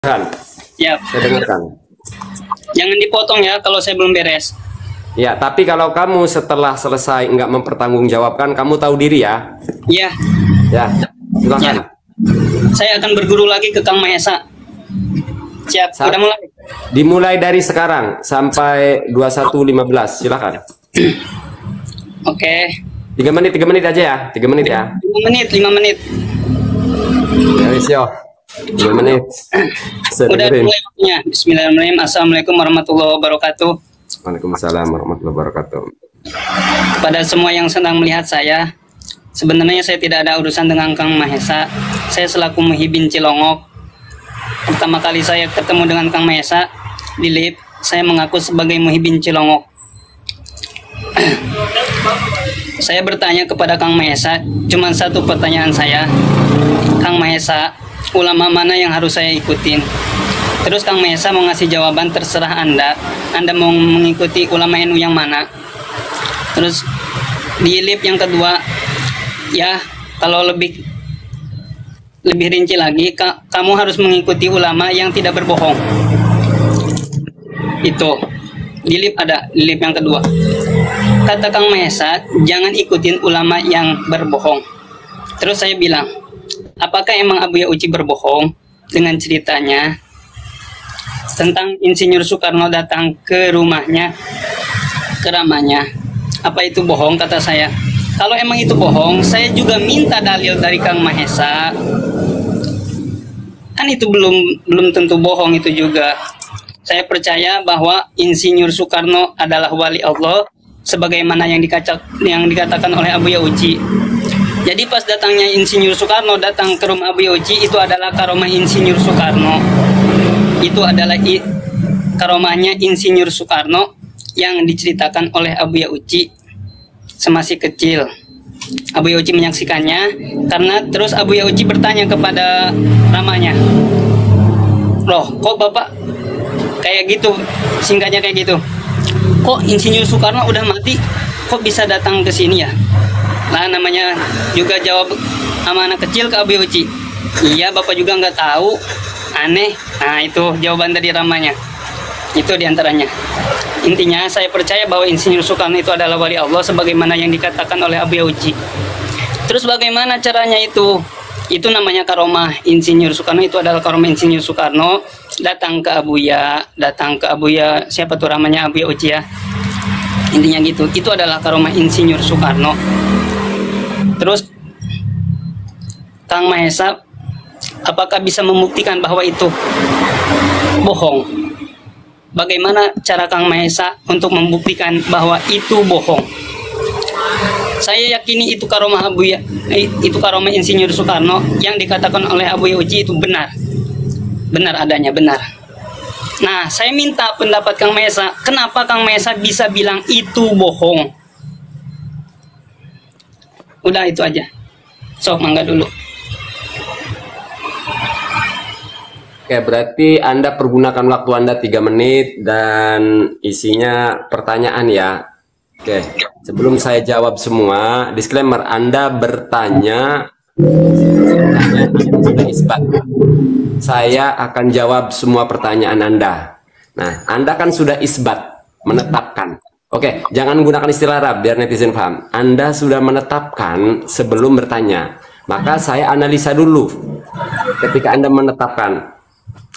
Kan, Ya, saya dengarkan. jangan dipotong ya kalau saya belum beres. Ya, tapi kalau kamu setelah selesai nggak mempertanggungjawabkan, kamu tahu diri ya. Ya, Ya, silakan. ya. Saya akan berguru lagi ke Kang Mahesa. Siap, Saat- udah mulai. Dimulai dari sekarang sampai 21.15, silakan. Oke. 3 menit aja ya. 3 menit ya. 5 menit, 5 menit. Ya, wis yo. 3 menit. Saya Udah dengerin. mulai waktunya. Bismillahirrahmanirrahim. Assalamualaikum warahmatullahi wabarakatuh. Waalaikumsalam warahmatullahi wabarakatuh. Kepada semua yang sedang melihat saya, sebenarnya saya tidak ada urusan dengan Kang Mahesa. Saya selaku Muhibin Cilongok. Pertama kali saya ketemu dengan Kang Mahesa di lift, saya mengaku sebagai Muhibin Cilongok. Saya bertanya kepada Kang Mahesa, cuma satu pertanyaan saya. Kang Mahesa, ulama mana yang harus saya ikutin? Terus Kang Mahesa mau ngasih jawaban, terserah Anda. Anda mau mengikuti ulama NU yang mana? Terus di lift yang kedua, ya kalau lebih rinci lagi, kamu harus mengikuti ulama yang tidak berbohong. Itu di lift ada, di lift yang kedua. Kata Kang Mahesa, jangan ikutin ulama yang berbohong. Terus saya bilang, apakah emang Abuya Uci berbohong dengan ceritanya tentang Insinyur Soekarno datang ke rumahnya, ke ramahnya? Apa itu bohong? Kata saya. Kalau emang itu bohong, saya juga minta dalil dari Kang Mahesa. Kan itu belum tentu bohong itu juga. Saya percaya bahwa Insinyur Soekarno adalah wali Allah, sebagaimana yang dikatakan oleh Abuya Uci. Jadi pas datangnya Insinyur Soekarno datang ke rumah Abuya Uci, itu adalah karomah Insinyur Soekarno. Itu adalah karomahnya Insinyur Soekarno yang diceritakan oleh Abuya Uci semasih kecil. Abuya Uci menyaksikannya, karena terus Abuya Uci bertanya kepada ramanya, loh kok bapak kayak gitu, singkatnya kayak gitu, kok Insinyur Soekarno udah mati, kok bisa datang ke sini ya? Lah namanya juga jawab sama anak kecil ke Abuya Uci, iya bapak juga nggak tahu, aneh. Nah itu jawaban dari ramanya. Itu diantaranya. Intinya saya percaya bahwa Insinyur Soekarno itu adalah wali Allah sebagaimana yang dikatakan oleh Abuya Uci. Terus bagaimana caranya itu? Itu namanya karomah Insinyur Soekarno. Itu adalah karomah Insinyur Soekarno datang ke Abuya, siapa tuh namanya, Abuya Uci ya. Intinya gitu. Itu adalah karomah Insinyur Soekarno. Terus Kang Mahesa, apakah bisa membuktikan bahwa itu bohong? Bagaimana cara Kang Mahesa untuk membuktikan bahwa itu bohong? Saya yakini itu karomah Abuya, itu karomah Insinyur Soekarno yang dikatakan oleh Abuya Uci itu benar. Benar adanya, benar. Nah, saya minta pendapat Kang Mahesa, kenapa Kang Mahesa bisa bilang itu bohong? Udah itu aja. Sok, mangga dulu. Oke, berarti Anda pergunakan waktu Anda 3 menit dan isinya pertanyaan ya. Oke, sebelum saya jawab semua, disclaimer, Anda bertanya sudah isbat. Saya akan jawab semua pertanyaan Anda. Nah, Anda kan sudah isbat, menetapkan. Oke, jangan gunakan istilah Arab biar netizen paham. Anda sudah menetapkan sebelum bertanya. Maka saya analisa dulu ketika Anda menetapkan.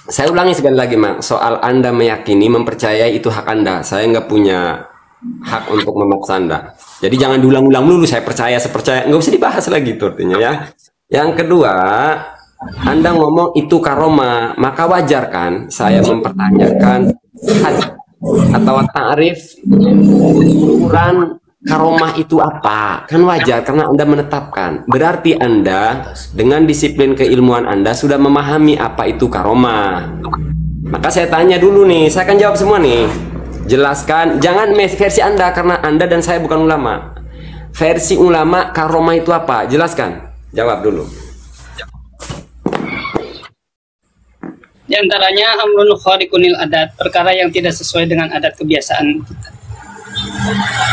Saya ulangi sekali lagi, Mak. Soal Anda meyakini, mempercayai itu hak Anda. Saya nggak punya hak untuk memaksa Anda. Jadi jangan diulang-ulang dulu. Saya percaya, nggak usah dibahas lagi itu artinya ya. Yang kedua, Anda ngomong itu karoma, maka wajar kan saya mempertanyakan had atau ta'rif ukuran karomah itu apa? Kan wajar karena Anda menetapkan. Berarti Anda dengan disiplin keilmuan Anda sudah memahami apa itu karomah. Maka saya tanya dulu nih, saya akan jawab semua nih. Jelaskan, jangan versi Anda karena Anda dan saya bukan ulama. Versi ulama karomah itu apa? Jelaskan. Jawab dulu. Di antaranya amrun khariqunil adat, perkara yang tidak sesuai dengan adat kebiasaan kita.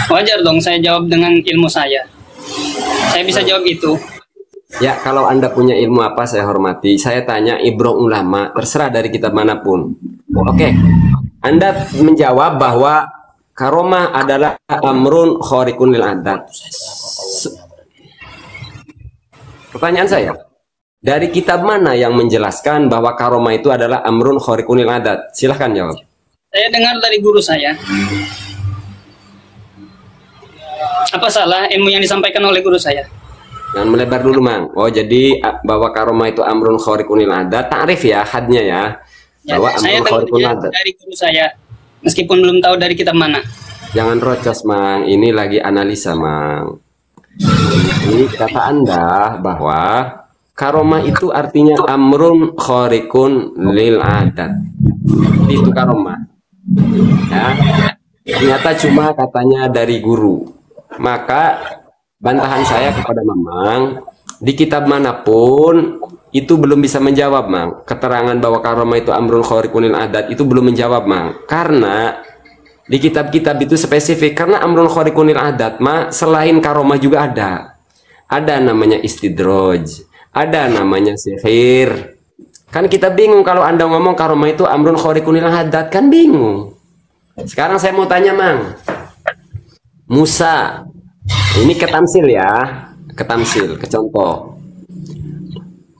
Wajar dong saya jawab dengan ilmu saya. Saya bisa jawab itu. Ya, kalau Anda punya ilmu apa saya hormati. Saya tanya ibroh ulama, terserah dari kitab manapun. Oke, Anda menjawab bahwa karomah adalah amrun khariqun lil adat. Pertanyaan saya, dari kitab mana yang menjelaskan bahwa karomah itu adalah amrun khariqun lil adat? Silahkan jawab. Saya dengar dari guru saya. Apa salah ilmu yang disampaikan oleh guru saya? Jangan melebar dulu, Mang. Oh, jadi bahwa karomah itu amrun khariqun lil adat, ta'rif ya, hadnya ya. Ya, Bahwa saya amrun khariqun lil dengarnya adat. dari guru saya, meskipun belum tahu dari kitab mana. Jangan rocos, Mang. Ini lagi analisa, Mang. Ini kata Anda bahwa karomah itu artinya amrun khariqun lil adat. Itu karomah. Ya. Ternyata cuma katanya dari guru. Maka bantahan saya kepada Mamang, di kitab manapun itu belum bisa menjawab, Mang. Keterangan bahwa karomah itu amrun khariqun lil adat itu belum menjawab, Mang. Karena di kitab-kitab itu spesifik, karena amrun khariqun lil adat mah selain karomah juga ada. Ada namanya istidraj, ada namanya sihir. Kan kita bingung kalau Anda ngomong karomah itu amrun khariqun lil adat, kan bingung. Sekarang saya mau tanya, Mang. Musa, ini ketamsil ya, ketamsil, kecontoh.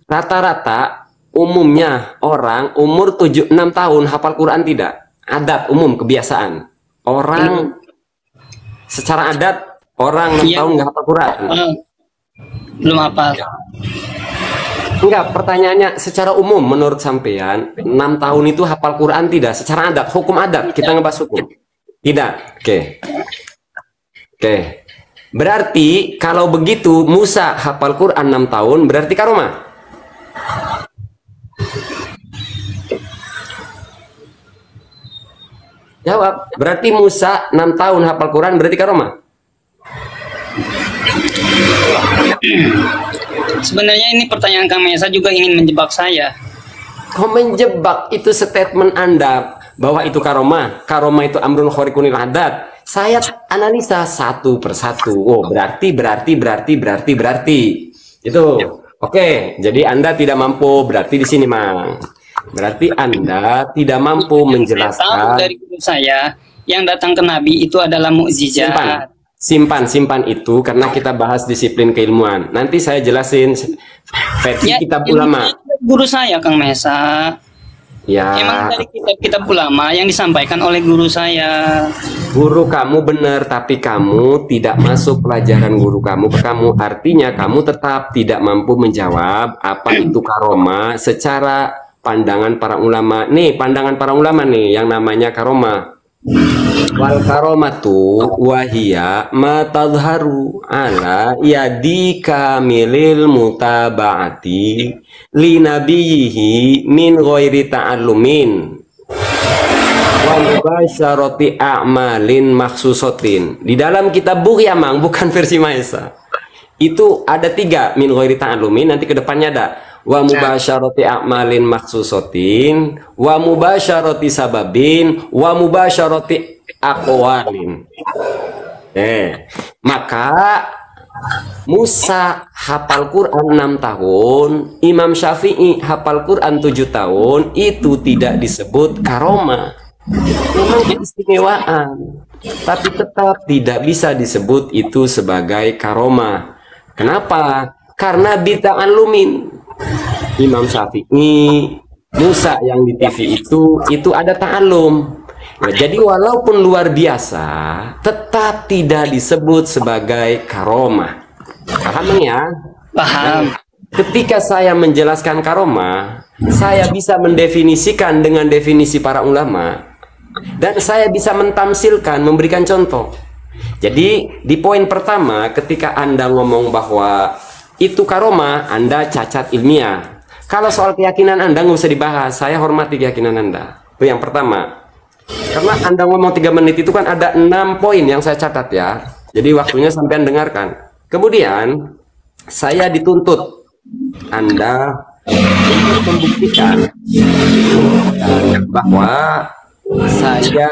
Rata-rata umumnya orang umur 6 tahun hafal Quran tidak? Adat umum kebiasaan. Orang secara adat orang 6 Iya. tahun nggak hafal Quran. Belum hafal. Enggak, pertanyaannya secara umum menurut sampean 6 tahun itu hafal Quran tidak? Secara adat, hukum adat, kita ngebahas hukum. Tidak. Oke. Oke. Berarti kalau begitu Musa hafal Quran 6 tahun berarti karomah. Jawab. Berarti Musa 6 tahun hafal Quran berarti karomah. Sebenarnya ini pertanyaan Kang Mesa juga ingin menjebak saya. Kau menjebak, itu statement Anda bahwa itu karomah. Karomah itu amrun khariqun lil adat. Saya analisa satu persatu. Oh, berarti. Itu. Oke, jadi Anda tidak mampu, berarti di sini, Mang. Berarti Anda tidak mampu Saya tahu menjelaskan. dari guru saya, yang datang ke Nabi itu adalah mukjizat. Simpan itu karena kita bahas disiplin keilmuan. Nanti saya jelasin versi Ya, kitab ilmu ulama. guru saya, Kang Mesa. Ya, Emang dari kitab-kitab ulama yang disampaikan oleh guru saya. guru kamu benar, tapi kamu tidak masuk pelajaran guru kamu ke kamu. Artinya kamu tetap tidak mampu menjawab apa itu karomah secara pandangan para ulama. Nih, pandangan para ulama nih yang namanya karomah. Wal karomatu wahia ma tadharu ala yadi kamilil mutaba'ati li nabiyihi min ghairi ta'allumin wa mubasyarati a'malin maksusotin. Di dalam kitab Bukhya, Mang, bukan versi Maesa. Itu ada 3 min ghairi ta'allumin, nanti ke depannya ada wa mubasyarati a'malin maksusotin, wa mubasyarati sababin, wa mubasyarati aqwalin. Maka Musa hafal Quran 6 tahun, Imam Syafi'i hafal Quran 7 tahun, itu tidak disebut karomah. Memang keistimewaan, tapi tetap tidak bisa disebut itu sebagai karomah. Kenapa? Karena bita'allumin. Imam Syafi'i, Musa yang di TV itu ada ta'allum. Nah, jadi walaupun luar biasa, tetap tidak disebut sebagai karomah. Paham ya? Paham. Ketika saya menjelaskan karomah, saya bisa mendefinisikan dengan definisi para ulama, dan saya bisa mentamsilkan, memberikan contoh. Jadi di poin pertama, ketika Anda ngomong bahwa itu karomah, Anda cacat ilmiah. Kalau soal keyakinan Anda nggak usah dibahas, saya hormati keyakinan Anda. Itu yang pertama. Karena Anda ngomong 3 menit itu kan ada 6 poin yang saya catat ya. Jadi waktunya sampean dengarkan. Kemudian saya dituntut Anda membuktikan bahwa saya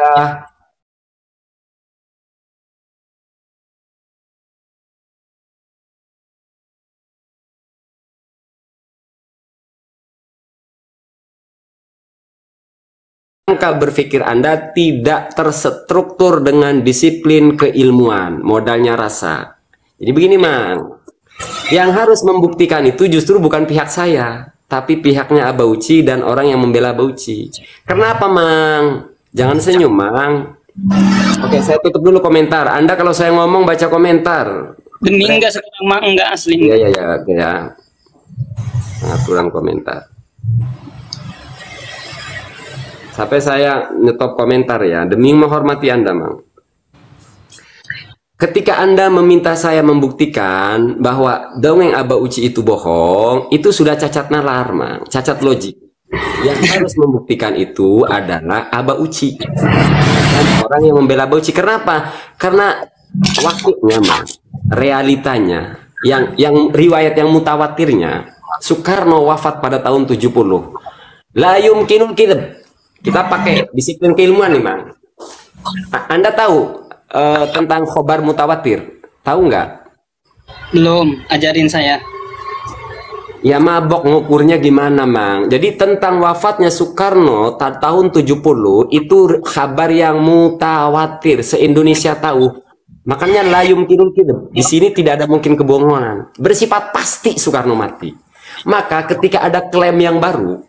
Angka berpikir Anda tidak terstruktur dengan disiplin keilmuan, modalnya rasa. Jadi begini, Mang. Yang harus membuktikan itu justru bukan pihak saya, tapi pihaknya Abah Uci dan orang yang membela Abah Uci. Kenapa, Mang? Jangan senyum, Mang. Oke, saya tutup dulu komentar. Anda kalau saya ngomong baca komentar. Demi enggak sekarang mah enggak asli. Iya, oke ya. Aturan komentar. Sampai saya nyetop komentar ya, demi menghormati Anda, Mang. Ketika Anda meminta saya membuktikan bahwa dongeng Abah Uci itu bohong, itu sudah cacat nalar, Mang, cacat logik. Yang harus membuktikan itu adalah Abah Uci dan orang yang membela Abah Uci. Kenapa? Karena waktunya, Mang, realitanya, yang riwayat yang mutawatirnya, Soekarno wafat pada tahun 70. La yumkinul kidab. Kita pakai disiplin keilmuan nih, Mang. Anda tahu tentang khobar mutawatir? Tahu nggak? Belum, ajarin saya. Ya mabok ngukurnya gimana, Mang. Jadi tentang wafatnya Soekarno tahun 70 itu kabar yang mutawatir, se-Indonesia tahu. Makanya layum kidul kidul. Di sini tidak ada mungkin kebohongan. Bersifat pasti Soekarno mati. Maka ketika ada klaim yang baru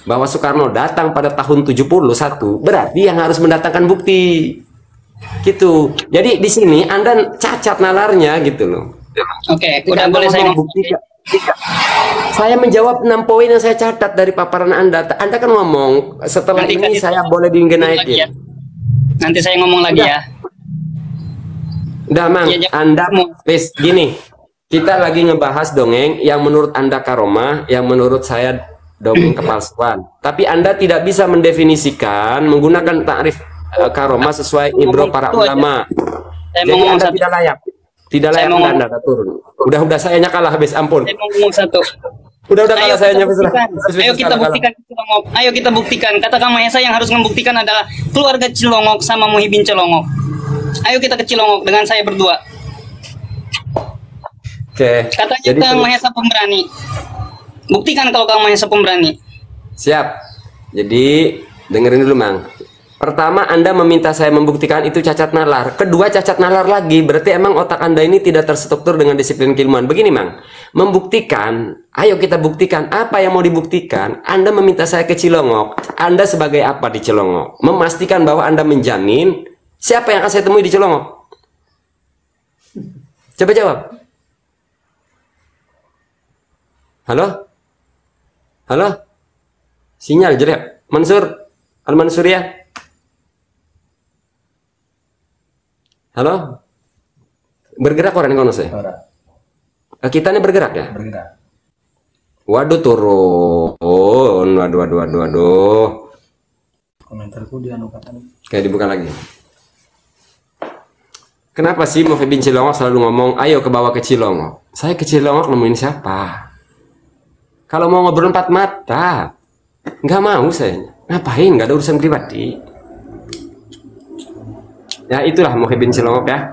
bahwa Soekarno datang pada tahun 71, berarti yang harus mendatangkan bukti. Gitu. Jadi di sini Anda cacat nalarnya gitu loh. Oke, udah boleh saya ngomong. Saya menjawab 6 poin yang saya catat dari paparan Anda. Anda kan ngomong setelah ini saya boleh dinaikin. Ya. Nanti saya ngomong lagi ya. Udah, Mang. Ya, Anda please gini. Kita lagi ngebahas dongeng yang menurut Anda karomah, yang menurut saya dongeng kepalsuan. Tapi Anda tidak bisa mendefinisikan menggunakan takrif karomah sesuai ibro para ulama. Jadi Anda tidak layak. Tidak layak Anda turun. Udah sayanya kalah habis, ampun. Saya mau ngomong satu. Udah kalah sayanya habis. Ayo kita buktikan Cilongok. Ayo kita buktikan. Kata Kang Mahesa yang harus membuktikan adalah keluarga Cilongok sama Muhyiddin Cilongok. Ayo kita ke Cilongok dengan saya berdua. Oke. Katanya jadi, Kang Mahesa pemberani. Buktikan kalau Kang Mahesa pemberani. Siap. Jadi dengerin dulu, Mang. Pertama, Anda meminta saya membuktikan itu cacat nalar. Kedua, cacat nalar lagi. Berarti emang otak Anda ini tidak terstruktur dengan disiplin keilmuan. Begini, Mang. Membuktikan, ayo kita buktikan. Apa yang mau dibuktikan? Anda meminta saya ke Cilongok. Anda sebagai apa di Cilongok? Memastikan bahwa Anda menjamin siapa yang akan saya temui di Cilongok? Coba jawab. Halo? Halo? Sinyal jelek. Mansur? Al-Mansur ya? Halo? Bergerak orang kono sih? Kita ini bergerak ya? Bergerak. Waduh turun. Waduh. Komentarku dianukan. Kayak dibuka lagi. Kenapa sih Muhyiddin Cilongok selalu ngomong, ayo ke bawah ke Cilongok? Saya ke Cilongok nemuin siapa? Kalau mau ngobrol 4 mata, nggak mau saya. Ngapain? Nggak ada urusan pribadi. Ya itulah Muhyiddin Cilongok ya.